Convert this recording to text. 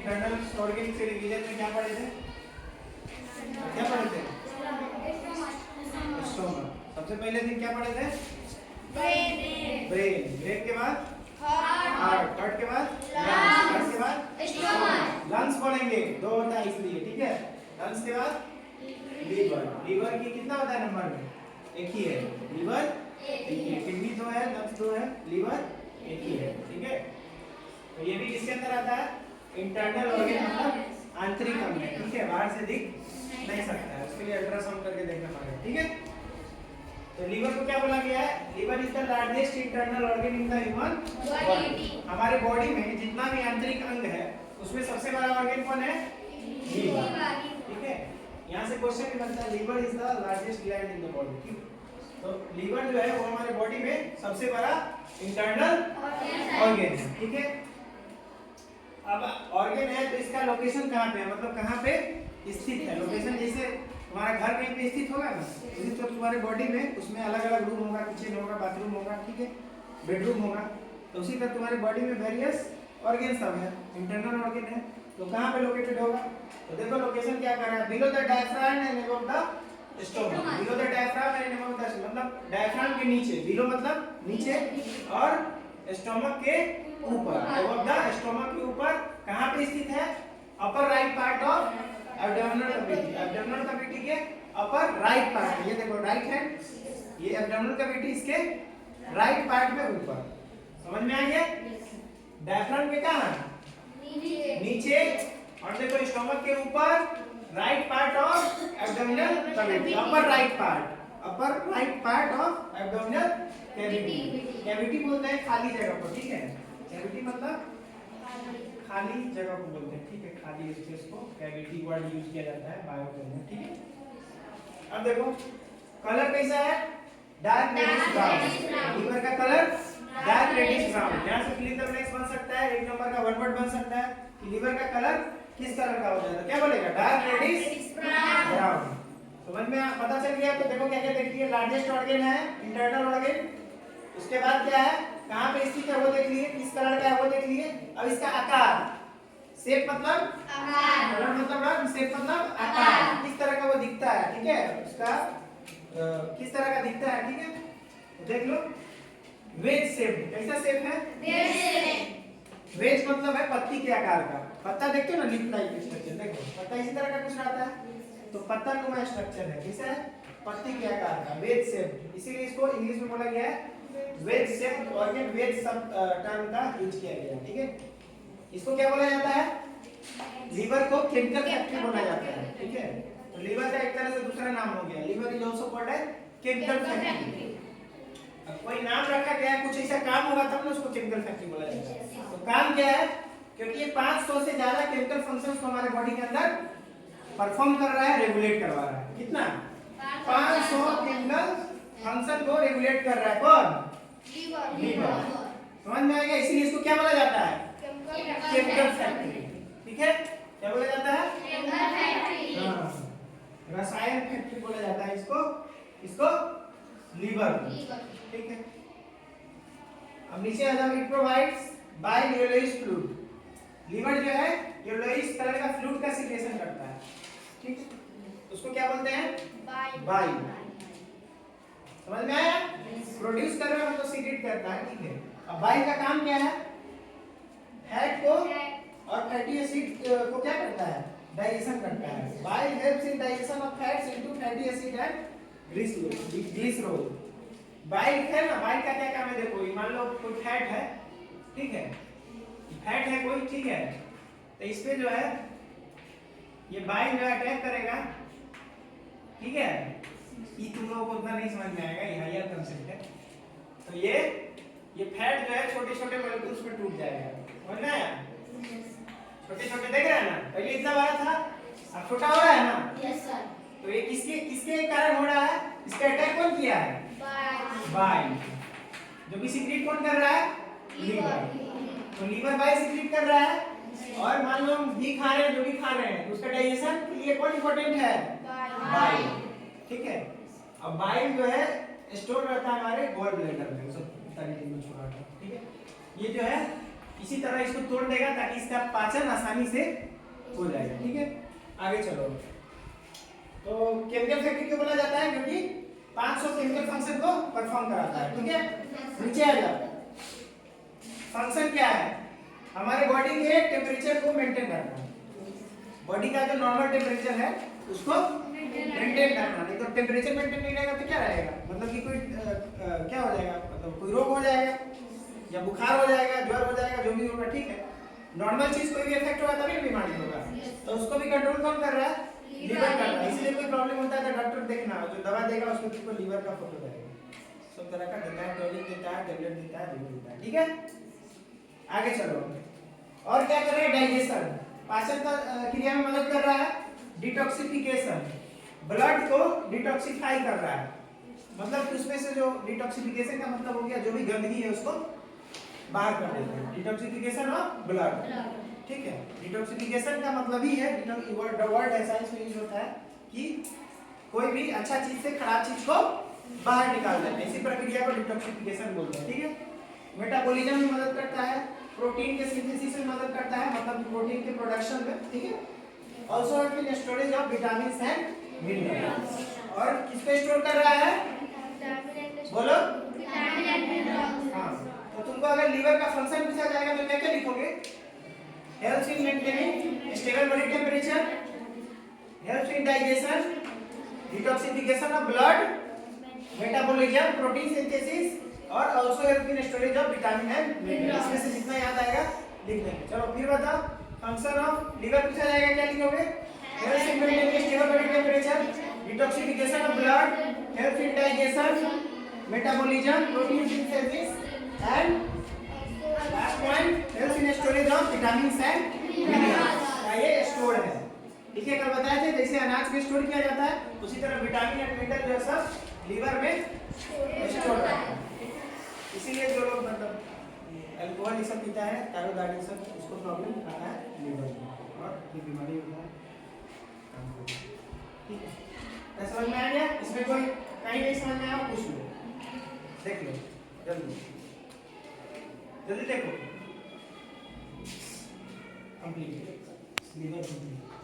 Internal organ से revision में क्या पढ़े थे? क्या पढ़े थे? स्टोमक। सबसे पहले दिन क्या पढ़े थे? ब्रेन। ब्रेन के बाद हार्ट, हार्ट के बाद लंग्स, लंग्स के बाद स्टोमक। लंग्स पढ़ेंगे, दो होता है इसलिए, ठीक है। लंग्स के बाद लीवर। लीवर की कितना होता है नंबर में? एक ही है। लीवर एक ही है। किडनी दो है, लंग्स दो है, लीवर एक ही है, ठीक है। तो ये भी किसके अंदर आता है? इंटरनल ऑर्गन मतलब आंतरिक अंग है, ठीक है। बाहर से दिख नहीं सकता है, उसके लिए अल्ट्रासाउंड करके देखना पड़ेगा, ठीक है। तो लीवर को क्या बोला गया है? Liver is the largest internal organ in the human body. हमारे बॉडी में जितना भी आंतरिक अंग है उसमें सबसे बड़ा ऑर्गन कौन है? लीवर, ठीक है। यहाँ से क्वेश्चन भी बनता है, liver is the largest gland in the body, ठीक। तो लीवर जो है वो हमारे बॉडी में सबसे बड़ा इंटरनल ऑर्गन है, ठीक है। अब ऑर्गन है तो इसका लोकेशन कहाँ पे है, मतलब कहाँ पे स्थित है? लोकेशन जैसे तुम्हारा घर कहीं पे स्थित होगा ना, उसी तो तुम्हारे बॉडी में उसमें अलग अलग रूम होगा, किचन होगा, बाथरूम होगा, ठीक है, बेडरूम होगा। तो उसी तरह तुम्हारी बॉडी में वेरियस ऑर्गन सब है, इंटरनल ऑर्गन है। तो कहाँ पे लोकेटेड होगा? तो देखो लोकेशन क्या कर रहा है, below the diaphragm and above the stomach. Below the diaphragm and above the, मतलब डायफ्राम के नीचे, बिलो मतलब नीचे और स्टोमक के ऊपर, अबव द स्टोमक के ऊपर कहाँ पे स्थित है? Upper right part of abdominal cavity. Abdominal cavity के अपर राइट पार्ट, ये देखो राइट हैंड, ये एब्डोमिनल कैविटी इसके राइट पार्ट में ऊपर, समझ में आ गया? डायफ्राम के कहाँ? नीचे। और देखो स्टोमक के ऊपर right part of abdominal cavity, upper right part of abdominal cavity. Cavity बोलते हैं खाली जगह को, ठीक है। कैविटी मतलब खाली जगह को बोलते हैं, ठीक है। खाली स्पेस को कैविटी वर्ड यूज किया जाता है बायो में, ठीक है। अब देखो कलर कैसा है? Dark reddish brown. लीवर का कलर डार्क रेडिश ब्राउन। यहां से फिल द ब्लैंक्स बन सकता है, एक नंबर का वन वर्ड बन सकता है कि लीवर का कलर किस कलर का हो जाता है? क्या बोलेगा? Dark reddish brown. समझ में पता चल गया? तो देखो क्या क्या देखिए, लार्जेस्ट ऑर्गन है इंटरनल ऑर्गन, उसके बाद क्या है, कहां पे स्थित है वो देख लिए, किस कलर का है वो देख लिए। अब इसका आकार, शेप मतलब आकार, कलर मतलब रंग, शेप मतलब आकार, किस तरह का वो दिखता है, ठीक है। उसका किस तरह का दिखता है, ठीक है। तो देख लो, वेज शेप। कैसा शेप है? Veg shape. वेज मतलब है पत्ती के आकार का। पत्ता देखते हो ना, लीफ टाइप स्ट्रक्चर, देखो पत्ता इसी तरह का कुछ रहता है, तो पत्ता नुमा स्ट्रक्चर है, कैसा है? पत्ती के आकार का, वेज शेप। इसीलिए इसको इंग्लिश में बोला गया है वेज शेप ऑर्गन। वेज सब टर्म का यूज किया गया, ठीक है। इसको क्या बोला जाता है? लीवर को केमिकल फैक्ट्री बोला जाता है, ठीक है। तो लीवर का एक तरह से दूसरा नाम हो गया, liver is also called as chemical factory. अब कोई नाम रखा गया है, कुछ ऐसा काम होगा तब ना उसको केमिकल फैक्ट्री बोला जाता है। तो काम क्या है? क्योंकि ये 500 से ज्यादा केमिकल फंक्शंस को हमारे बॉडी के अंदर परफॉर्म कर रहा है, रेगुलेट करवा रहा है। कितना? 500 केमिकल फंक्शन को रेगुलेट कर रहा है। कौन? लीवर। समझ में आएगा? इसीलिए इसको क्या बोला जाता है? केमिकल फैक्ट्री, ठीक है। क्या बोला जाता है? Chemical factory. हां, रसायन फैक्ट्री बोला जाता है इसको लीवर, ठीक है। अब नीचे आ जाओ, it provides by yellowish fluid. Liver जो है येलोइश कलर का फ्लूइड का सीक्रेशन करता है, ठीक है। उसको क्या बोलते हैं? बाइल। समझ में आया? प्रोड्यूस कर रहा है मतलब सीक्रेट करता है, ठीक है। अब बाइल का काम क्या है? फैट को और फैटी एसिड को क्या करता है? डाइजेशन करता है। Bile helps in digestion of fats into fatty acid and glycerol. Bile है ना, बाइल का क्या काम है? देखो मान लो कोई फैट है, ठीक है, फैट है कोई, ठीक है, तो इस पे जो है ये बाइल जो अटैक करेगा, ठीक है। ये तुम लोगों को उतना नहीं समझ में आएगा, ये हायर कंसेप्ट है। तो ये फैट जो है छोटे छोटे मॉलिक्यूल्स में टूट जाएगा, समझ में आया? छोटे छोटे देख रहे हैं ना, पहले इतना बड़ा था, अब छोटा हो रहा है ना। Yes sir. तो ये किसके कारण हो रहा है? इसका अटैक कौन किया है? बाइल। जो कि सीक्रेट कौन कर रहा है? लीवर। तो लीवर बाइल सीक्रेट कर रहा है, और मान लो हम घी खा रहे हैं, जो भी खा रहे हैं, तो उसका डाइजेशन के लिए कौन इंपॉर्टेंट है? बाइल, ठीक है। अब बाइल जो है स्टोर रहता है हमारे गॉल ब्लैडर में, सब तरीके में छोड़ा था, ठीक है। ये जो है इसी तरह इसको तोड़ देगा ताकि इसका पाचन आसानी से हो जाएगा। ठीक है, आगे चलो। तो केमिकल फैक्ट्री क्यों बोला जाता है? क्योंकि 500 केमिकल फंक्शन को परफॉर्म कराता है। ठीक है, नीचे आ जाओ। फंक्शन क्या है? हमारे बॉडी के टेम्परेचर को मेंटेन करना है। बॉडी का जो नॉर्मल टेम्परेचर है उसको मेंटेन करना। नहीं तो टेम्परेचर मेंटेन नहीं रहेगा तो क्या रहेगा? मतलब कि कोई क्या हो जाएगा? मतलब कोई रोग हो जाएगा या बुखार हो जाएगा, ज्वर हो जाएगा, जो भी होगा। ठीक है, नॉर्मल चीज कोई भी इफेक्ट होगा तभी बीमारी होगा। तो उसको भी कंट्रोल कौन कर रहा है? लीवर कर रहा है। इसलिए कोई प्रॉब्लम होता है तो डॉक्टर देखना, जो दवा देगा उसको तुमको लीवर का फोटो देगा, सब तरह का देता है, टॉनिक देता है, टैबलेट देता है, जो देता है। ठीक है, आगे चलो। और क्या कर रहा है? डाइजेशन, पाचन का क्रिया में मदद कर रहा है। डिटॉक्सिफिकेशन, ब्लड को डिटॉक्सिफाई कर रहा है। मतलब कि उसमें से जो डिटॉक्सिफिकेशन का मतलब हो गया जो भी गंदगी है उसको बाहर कर देता है। Detoxification of blood. ठीक है, डिटॉक्सिफिकेशन का मतलब ही है, वर्ड है साइंस में यूज होता है कि कोई भी अच्छा चीज से खराब चीज को बाहर निकाल देना, इसी प्रक्रिया को डिटॉक्सिफिकेशन बोलते हैं। ठीक है, मेटाबॉलिज्म में मदद करता है, प्रोटीन के सिंथेसिस में मदद करता है, मतलब प्रोटीन के प्रोडक्शन में। ठीक है, also help in storage of vitamins and minerals. और किस पे स्टोर कर रहा है? बोलो। हाँ, तो तुमको अगर लीवर का फंक्शन पूछा जाएगा तो क्या क्या लिखोगे? Helps in maintaining stable body temperature, helps in digestion, detoxification of blood, metabolism, protein synthesis और also help in storage of vitamin and minerals. इसमें से जितना याद आएगा लिख देंगे। चलो फिर बताओ, फंक्शन ऑफ लीवर पूछा जाएगा, क्या लिखोगे? Helps in maintaining stable body temperature, detoxification of blood, helps in digestion, metabolism, protein synthesis and last point helps in storage of vitamins and minerals. ये स्टोर है। ठीक है, कल बताए थे जैसे अनाज में स्टोर किया जाता है उसी तरह विटामिन एंड मिनरल जो सब लीवर में स्टोर रहता है। इसीलिए जो लोग मतलब अल्कोहल ये सब पीता है, थायराइड सब, उसको प्रॉब्लम आता है लीवर में और ये बीमारी होता है। ठीक है, समझ में आ गया? इसमें कोई कहीं नहीं समझ में आया पूछ लो, देख लो जल्दी जल्दी देखो। Complete liver complete.